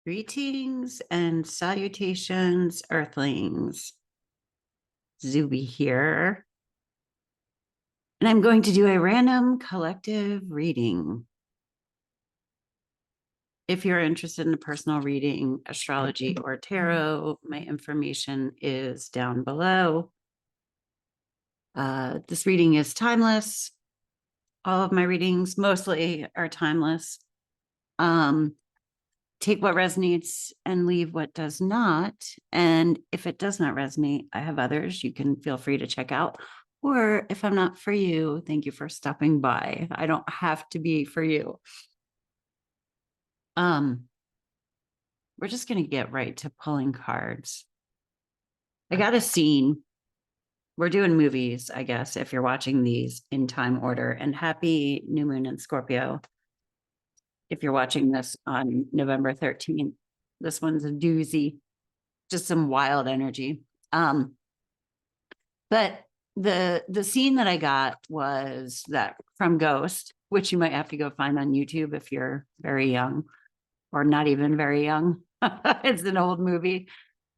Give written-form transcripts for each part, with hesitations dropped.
Greetings and salutations, Earthlings. Zube here. And I'm going to do a random collective reading. If you're interested in a personal reading, astrology, or tarot, my information is down below. This reading is timeless. All of my readings mostly are timeless. Take what resonates and leave what does not. And if it does not resonate, I have others you can feel free to check out. Or if I'm not for you, thank you for stopping by. I don't have to be for you. We're just going to get right to pulling cards. I got a scene. We're doing movies, I guess, if you're watching these in time order. And happy new moon in Scorpio. If you're watching this on November 13th, this one's a doozy, just some wild energy. But the scene that I got was that from Ghost, which you might have to go find on YouTube if you're very young or not even very young. It's an old movie,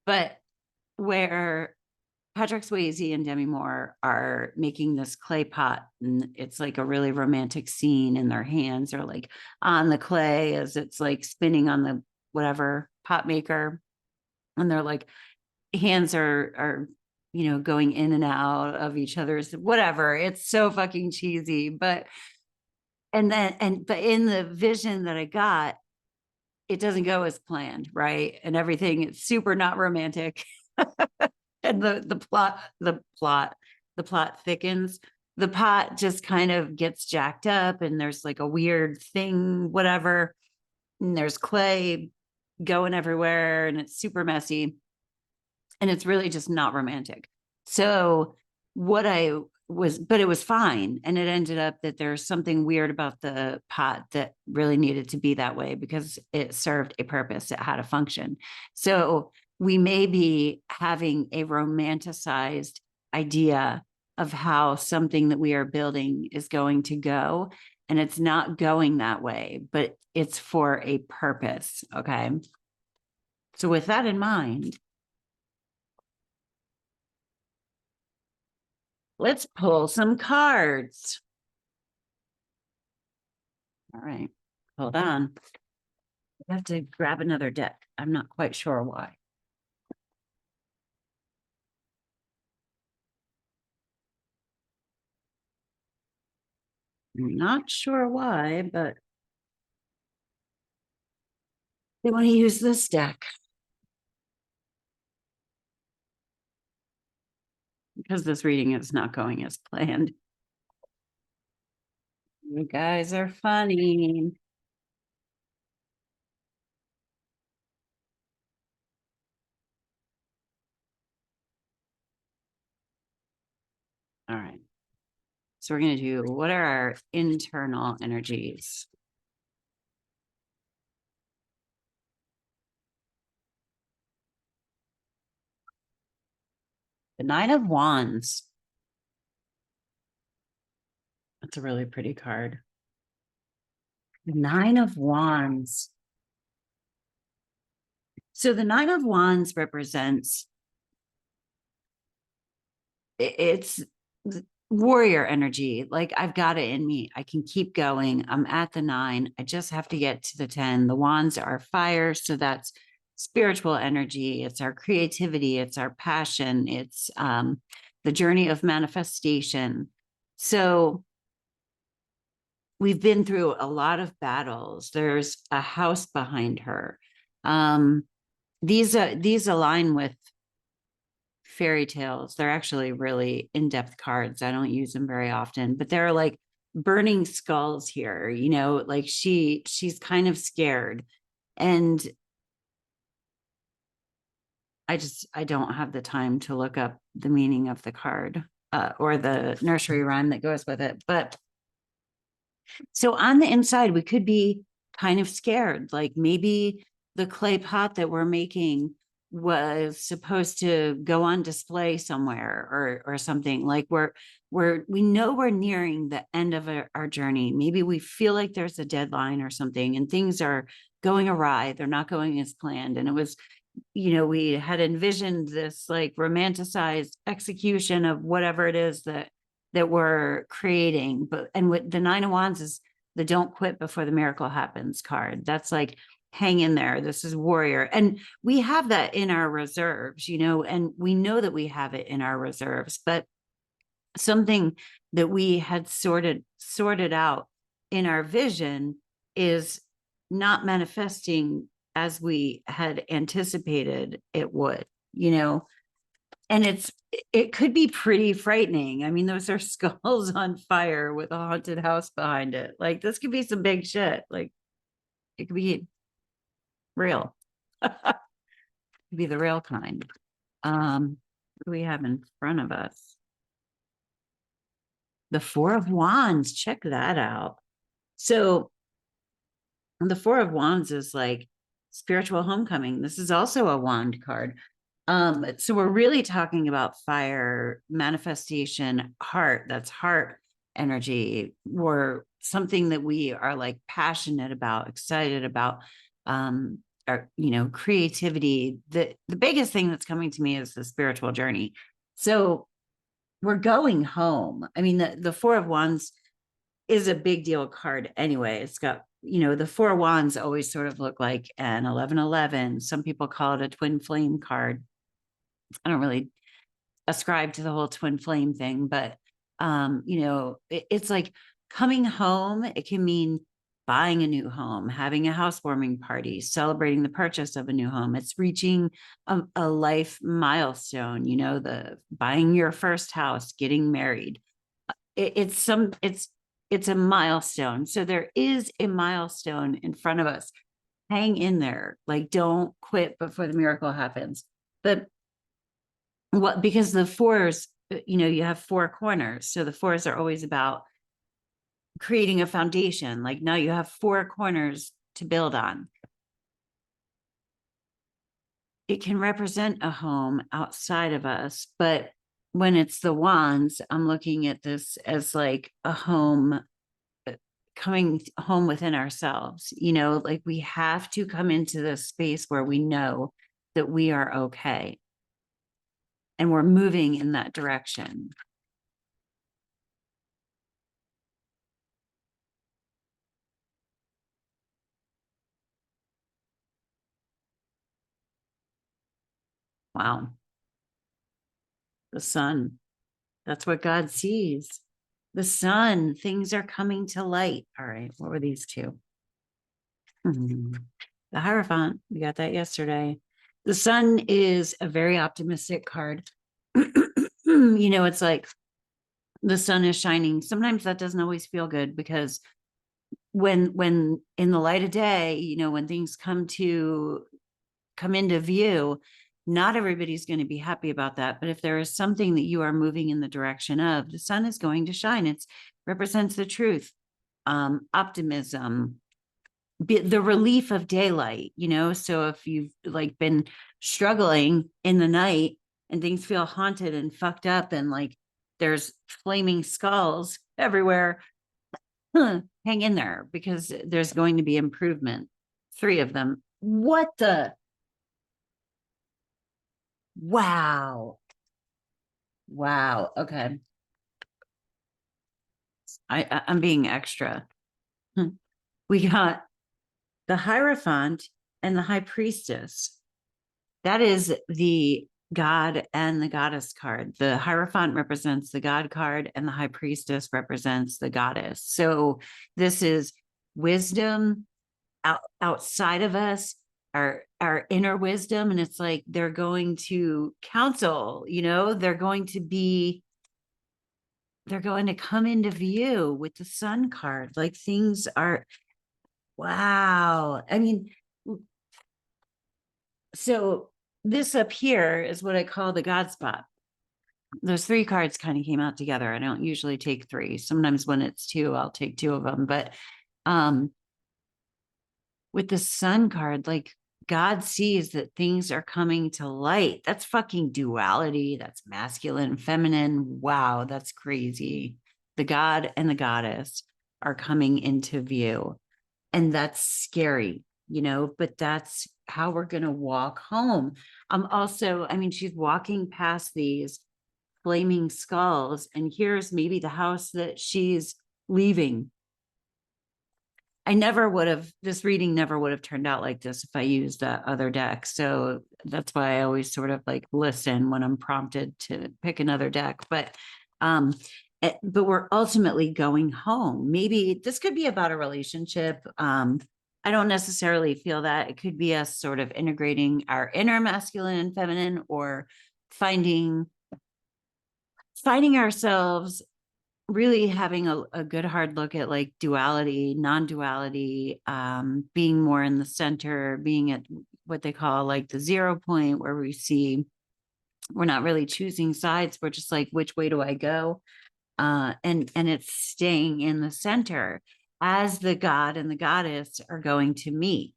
but where Patrick Swayze and Demi Moore are making this clay pot, and it's like a really romantic scene, and their hands are like on the clay as it's like spinning on the whatever pot maker, and they're like hands are going in and out of each other's whatever. It's so fucking cheesy, but in the vision that I got, it doesn't go as planned, right? And everything, it's super not romantic. And the plot thickens. The pot just kind of gets jacked up, and there's like a weird thing, whatever. And there's clay going everywhere, and it's super messy. And it's really just not romantic. So but it was fine. And it ended up that there's something weird about the pot that really needed to be that way because it served a purpose. It had a function. So we may be having a romanticized idea of how something that we are building is going to go. And it's not going that way, but it's for a purpose. Okay. So with that in mind, let's pull some cards. All right. Hold on. I have to grab another deck. I'm not quite sure why. I'm not sure why, but they want to use this deck because this reading is not going as planned. You guys are funny. All right. So we're going to do, what are our internal energies? The Nine of Wands. That's a really pretty card. The Nine of Wands. So the Nine of Wands represents, it's warrior energy. Like, I've got it in me. I can keep going. I'm at the 9. I just have to get to the 10. The wands are fire. So that's spiritual energy. It's our creativity. It's our passion. It's the journey of manifestation. So we've been through a lot of battles. There's a house behind her. These align with fairy tales. They're actually really in-depth cards. I don't use them very often, but they're like burning skulls here, like she's kind of scared. And I don't have the time to look up the meaning of the card or the nursery rhyme that goes with it. But so on the inside, we could be kind of scared. Like maybe the clay pot that we're making was supposed to go on display somewhere or something. Like we know we're nearing the end of our journey. Maybe we feel like there's a deadline or something and things are going awry. They're not going as planned. And it was, we had envisioned this like romanticized execution of whatever it is that we're creating. And with the Nine of Wands is the don't quit before the miracle happens card. That's like, hang in there. This is warrior. And we have that in our reserves, and we know that we have it in our reserves, but something that we had sorted out in our vision is not manifesting as we had anticipated it would, and it could be pretty frightening. I mean, those are skulls on fire with a haunted house behind it. Like this could be some big shit. Like it could be real. Be the real kind. What do we have in front of us? The Four of Wands. Check that out. So the Four of Wands is like spiritual homecoming. This is also a wand card. So we're really talking about fire, manifestation, heart. That's heart energy, or something that we are like passionate about, excited about. Our, creativity. The biggest thing that's coming to me is the spiritual journey. So we're going home. I mean, the Four of Wands is a big deal card anyway. It's got, the Four of Wands always sort of look like an 1111. Some people call it a twin flame card. I don't really ascribe to the whole twin flame thing, but it's like coming home. It can mean buying a new home, having a housewarming party, celebrating the purchase of a new home. It's reaching a life milestone, the buying your first house, getting married. It's a milestone. So there is a milestone in front of us. Hang in there. Like, don't quit before the miracle happens. But because the fours, you have four corners. So the fours are always about creating a foundation. Like now you have four corners to build on. It can represent a home outside of us, but when it's the wands, I'm looking at this as like a home, coming home within ourselves. Like we have to come into this space where we know that we are okay and we're moving in that direction. Wow. The sun. That's what God sees. The sun, things are coming to light. All right. What were these two? The Hierophant. We got that yesterday. The sun is a very optimistic card. It's like the sun is shining. Sometimes that doesn't always feel good because when in the light of day, when things come into view, not everybody's going to be happy about that. But if there is something that you are moving in the direction of, the sun is going to shine. It represents the truth, optimism, the relief of daylight, so if you've like been struggling in the night and things feel haunted and fucked up and like there's flaming skulls everywhere, hang in there because there's going to be improvement. 3 of them. What the? Wow. Okay. I'm being extra. We got the Hierophant and the High Priestess. That is the God and the Goddess card. The Hierophant represents the God card and the High Priestess represents the Goddess. So this is wisdom outside of us, our inner wisdom. And it's like they're going to counsel, they're going to come into view with the Sun card. Like things are, wow. I mean, so this up here is what I call the God spot. Those 3 cards kind of came out together. I don't usually take 3. Sometimes when it's 2, I'll take 2 of them. But with the Sun card, like God sees that things are coming to light. That's fucking duality. That's masculine, feminine. Wow, that's crazy. The God and the goddess are coming into view. And that's scary, but that's how we're going to walk home. Also, I mean, she's walking past these flaming skulls, and here's maybe the house that she's leaving. I never would have, this reading never would have turned out like this if I used that other deck. So that's why I always sort of like listen when I'm prompted to pick another deck. But we're ultimately going home. Maybe this could be about a relationship. I don't necessarily feel that. It could be us sort of integrating our inner masculine and feminine, or finding ourselves really having a good hard look at like duality, non-duality, being more in the center, being at what they call like the 0 point, where we see we're not really choosing sides. We're just like, which way do I go? And it's staying in the center as the God and the goddess are going to meet.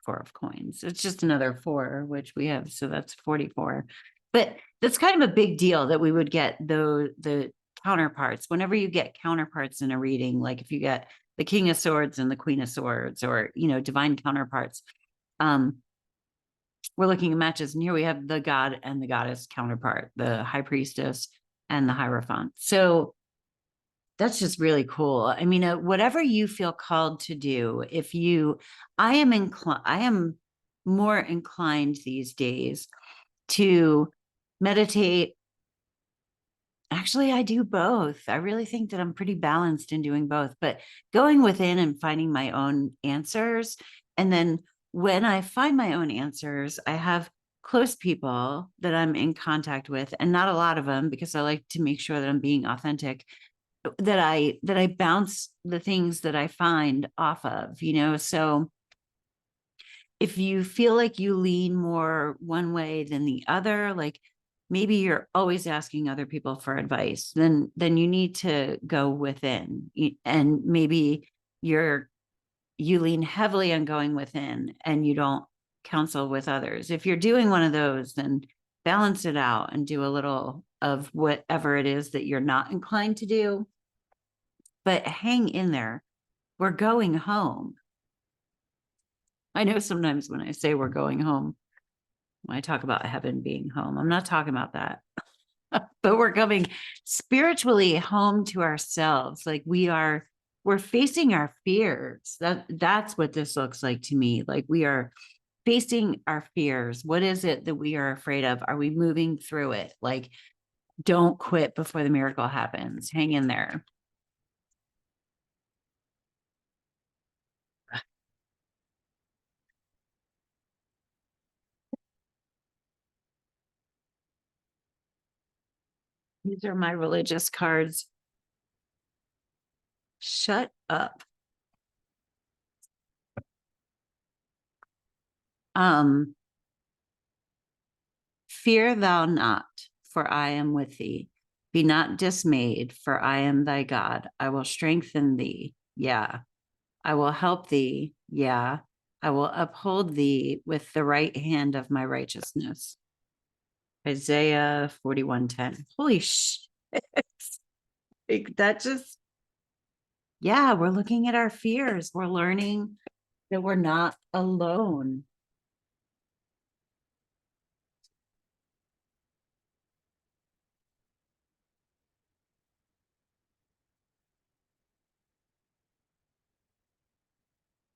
4 of coins. It's just another 4, which we have. So that's 44. But that's kind of a big deal that we would get the counterparts. Whenever you get counterparts in a reading, like if you get the King of Swords and the Queen of Swords, or, divine counterparts, we're looking at matches. And here we have the God and the goddess counterpart, the High Priestess and the Hierophant. So that's just really cool. I mean, whatever you feel called to do, I am more inclined these days to meditate. Actually, I do both. I really think that I'm pretty balanced in doing both, but going within and finding my own answers. And then when I find my own answers, I have close people that I'm in contact with, and not a lot of them, because I like to make sure that I'm being authentic, that I bounce the things that I find off of, so if you feel like you lean more one way than the other, like maybe you're always asking other people for advice, then you need to go within. And maybe you lean heavily on going within and you don't counsel with others. If you're doing one of those, then balance it out and do a little of whatever it is that you're not inclined to do, but hang in there. We're going home. I know sometimes when I say we're going home, when I talk about heaven being home, I'm not talking about that, but we're coming spiritually home to ourselves. Like we're facing our fears. That's what this looks like to me. Like we are facing our fears. What is it that we are afraid of? Are we moving through it? Like, don't quit before the miracle happens. Hang in there. These are my religious cards. Shut up. Um, Fear thou not, for I am with thee. Be not dismayed, for I am thy God. I will strengthen thee. Yeah. I will help thee. Yeah. I will uphold thee with the right hand of my righteousness. Isaiah 41:10. Holy shit. Like, that just, yeah, we're looking at our fears. We're learning that we're not alone.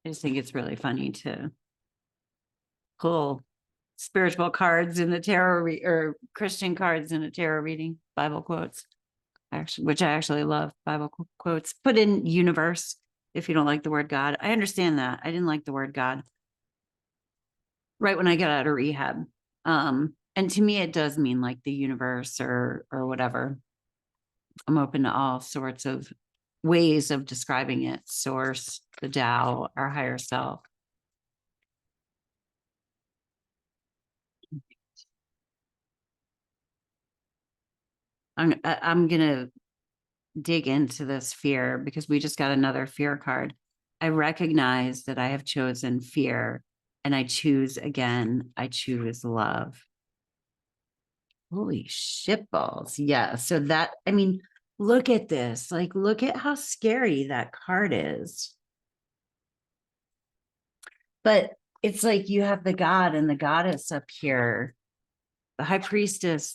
I just think it's really funny to pull spiritual cards in the tarot or Christian cards in a tarot reading, Bible quotes, actually, which I actually love. Bible quotes. Put in universe if you don't like the word God. I understand that. I didn't like the word God right when I got out of rehab. And to me, it does mean like the universe or whatever. I'm open to all sorts of ways of describing it. Source, the Tao, our higher self. I'm gonna dig into this fear because we just got another fear card. I recognize that I have chosen fear and I choose again. I choose love. Holy shit balls. Yeah. So that, I mean, look at this. Like, look at how scary that card is. But it's like you have the god and the goddess up here, the high priestess,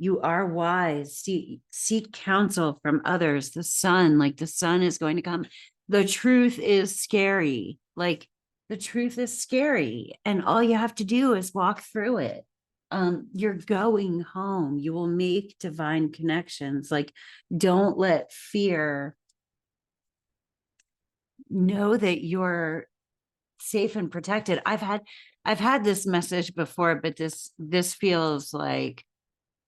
you are wise. Seek counsel from others. The sun, like the sun is going to come. The truth is scary. Like the truth is scary. And all you have to do is walk through it. You're going home. You will make divine connections. Like, don't let fear know that you're safe and protected. I've had this message before, but this feels like,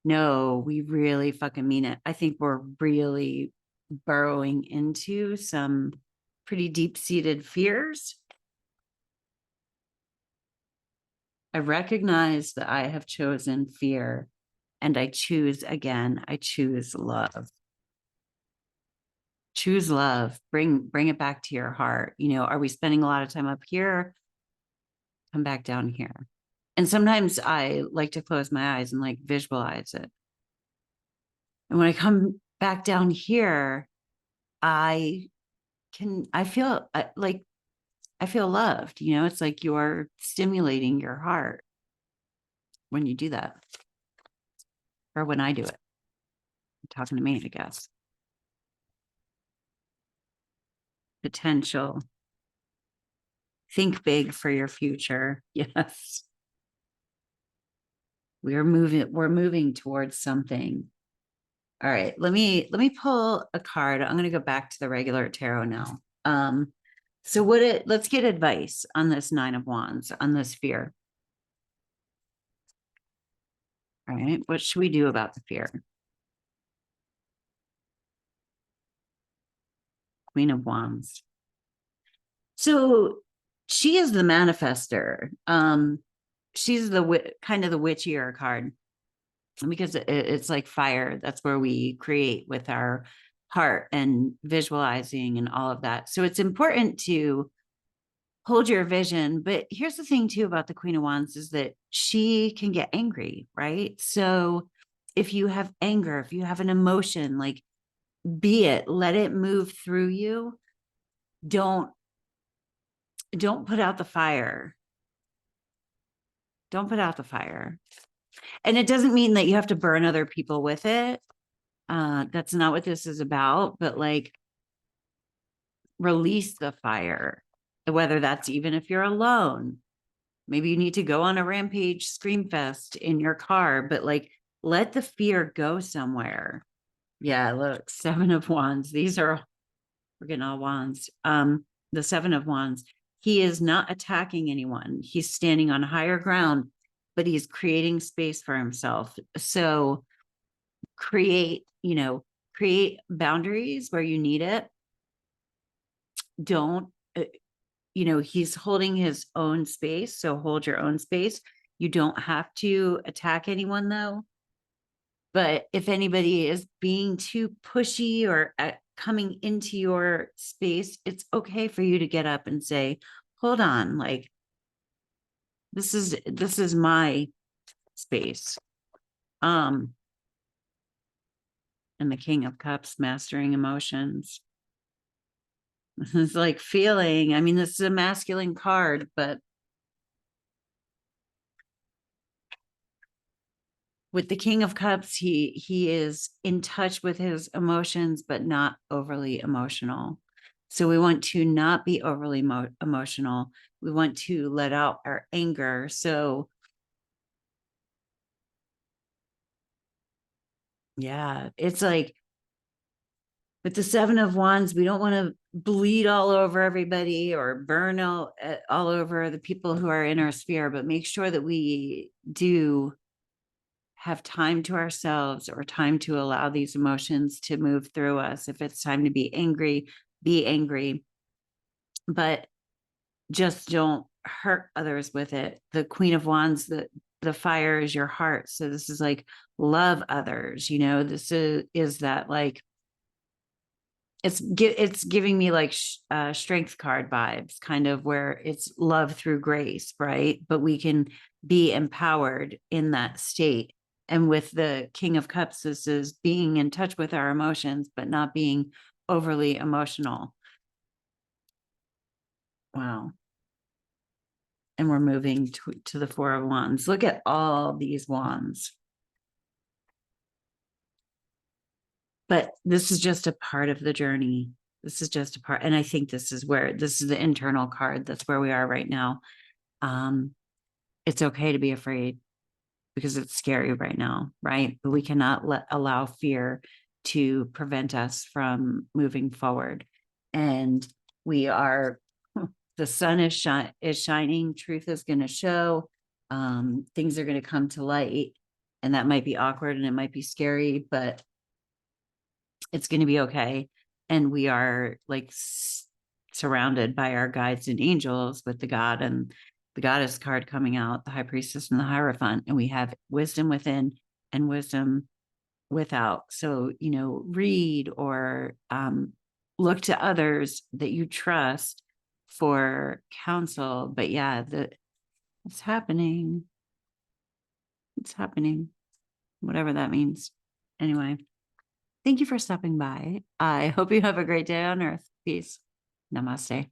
no, we really fucking mean it. I think we're really burrowing into some pretty deep-seated fears. I recognize that I have chosen fear and I choose again. I choose love. Choose love. Bring it back to your heart. You know, are we spending a lot of time up here? Come back down here. And sometimes I like to close my eyes and like visualize it. And when I come back down here, I feel like I feel loved. You know, it's like you're stimulating your heart when you do that, or when I do it. I'm talking to me, I guess. Potential. Think big for your future. Yes. We're moving towards something. All right, let me pull a card. I'm going to go back to the regular tarot now. So let's get advice on this 9 of Wands, on this fear. All right, what should we do about the fear? Queen of Wands. So she is the manifester. She's the kind of the witchier card, because it's like fire. That's where we create with our heart and visualizing and all of that. So it's important to hold your vision. But here's the thing too about the Queen of Wands is that she can get angry, right? So if you have anger, if you have an emotion, like, be it, let it move through you. Don't put out the fire. Don't put out the fire. And it doesn't mean that you have to burn other people with it. That's not what this is about, but like, release the fire, whether that's even if you're alone. Maybe you need to go on a rampage scream fest in your car, but like, let the fear go somewhere. Yeah, look, 7 of Wands. We're getting all wands. The 7 of Wands. He is not attacking anyone. He's standing on higher ground, but he's creating space for himself. So create boundaries where you need it. Don't, he's holding his own space. So hold your own space. You don't have to attack anyone though. But if anybody is being too pushy or coming into your space, it's okay for you to get up and say, hold on, like, this is my space. And the King of Cups, mastering emotions. This is like feeling. I mean, this is a masculine card, but with the King of Cups, he is in touch with his emotions, but not overly emotional. So we want to not be overly emotional. We want to let out our anger. So yeah, it's like with the 7 of Wands, we don't want to bleed all over everybody or burn all over the people who are in our sphere, but make sure that we do have time to ourselves, or time to allow these emotions to move through us. If it's time to be angry, be angry, but just don't hurt others with it. The Queen of Wands, the fire is your heart. So this is like, love others, this is that, like, it's giving me like strength card vibes, kind of, where it's love through grace, right? But we can be empowered in that state. And with the King of Cups, this is being in touch with our emotions, but not being overly emotional. Wow. And we're moving to the Four of Wands. Look at all these wands. But this is just a part of the journey. This is just a part. And I think this is the internal card. That's where we are right now. It's okay to be afraid because it's scary right now, right? But we cannot allow fear to prevent us from moving forward. And we are, the sun is shining, truth is going to show, things are going to come to light. And that might be awkward and it might be scary, but it's going to be okay. And we are like surrounded by our guides and angels with the God and the goddess card coming out, the high priestess and the hierophant. And we have wisdom within and wisdom without. So, read or look to others that you trust for counsel. But yeah, it's happening. It's happening, whatever that means. Anyway. Thank you for stopping by. I hope you have a great day on Earth. Peace. Namaste.